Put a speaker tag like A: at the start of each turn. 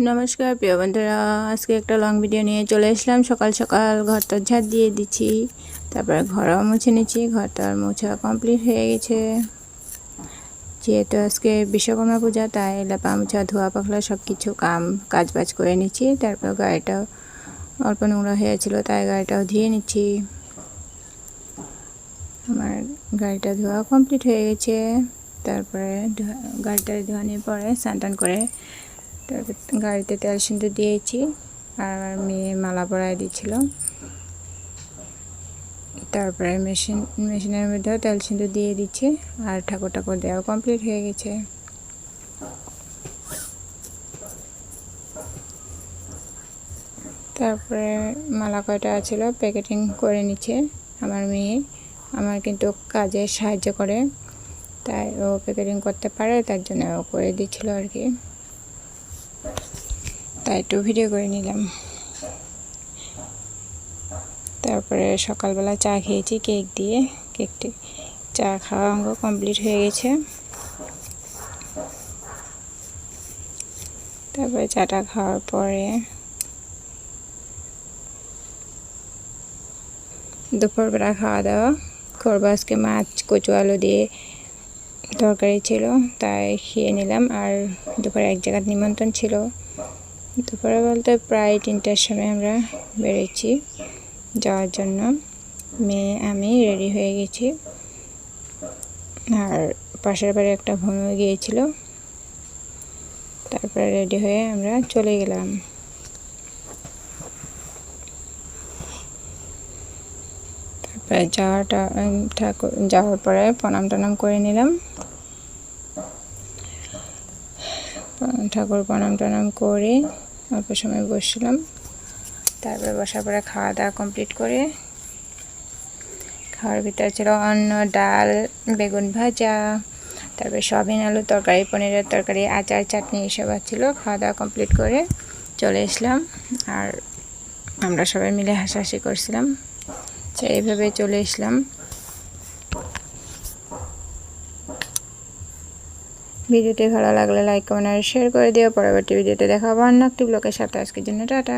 A: নমস্কার প্রিয় বন্ধুরা, আজকে একটা লং ভিডিও নিয়ে চলে আসলাম। সকাল সকাল ঘরটা ঝাড় দিয়ে দিচ্ছি, তারপরে ঘরও মুছে নিচ্ছি। ঘরটার মোছা কমপ্লিট হয়ে গেছে। যেহেতু আজকে বিশ্বকর্মা পূজা, তাই লেপা মোছা ধোয়া পাখলা সব কিছু কাজ বাজ করে নিচ্ছি। তারপর গাড়িটাও অল্প নোংরা হয়েছিল, তাই গাড়িটাও ধুয়ে নিচ্ছি। আমার গাড়িটা ধোয়া কমপ্লিট হয়ে গেছে। তারপরে গাড়িটা ধোয়ানোর পরে স্নান করে তারপর গাড়িতে তেল সিন্দুর দিয়েছি, আর আমার মেয়ে মালা পরায় দিচ্ছিল। তারপরে মেশিনের মধ্যেও তেল সিন্দুর দিয়ে দিচ্ছে, আর ঠাকুর দেওয়া কমপ্লিট হয়ে গেছে। তারপরে মালা কয়টা ছিল প্যাকেটিং করে নিচ্ছে আমার মেয়ে। আমার কিন্তু কাজে সাহায্য করে, তাই ও প্যাকেটিং করতে পারে, তার জন্য ও করে দিচ্ছিল আর কি। তাই একটু ভিডিও করে নিলাম। তারপরে সকালবেলা চা খেয়েছি কেক দিয়ে। কেকটি চা খাওয়া অঙ্গ কমপ্লিট হয়ে গেছে। তারপরে চাটা খাওয়ার পরে দুপুরবেলা খাওয়া দাওয়া করবো। আজকে মাছ কচু আলু দিয়ে তরকারি ছিল, তাই খেয়ে নিলাম। আর দুপুরে এক জায়গায় নিমন্ত্রণ ছিল। দুপুরে বলতে প্রায় 3টার সময় আমরা বেরিয়েছি যাওয়ার জন্য। মেয়ে আমি রেডি হয়ে গেছি, আর পাশের বাড়ি একটা ভূমি গিয়েছিল। তারপরে রেডি হয়ে আমরা চলে গেলাম। তারপরে যাওয়ার পরে প্রণাম টনাম করে নিলাম। ঠাকুর প্রণাম টনাম করে অল্প সময় বসছিলাম। তারপরে বসার পরে খাওয়া দাওয়া কমপ্লিট করে, খাওয়ার ভিতরে ছিল অন্ন, ডাল, বেগুন ভাজা, তারপরে সয়াবিন আলু তরকারি, পনিরের তরকারি, আচার, চাটনি এসব ছিল। খাওয়া দাওয়া কমপ্লিট করে চলে আসলাম, আর আমরা সবাই মিলে হাসাহাসি করছিলাম। এইভাবে চলে আসলাম। ভিডিওটি ভালো লাগলে লাইক, কমেন্ট আর শেয়ার করে দিও। পরবর্তী ভিডিওতে দেখা হবে অন্য একটি ব্লগের সাথে। আজকের জন্য টাটা।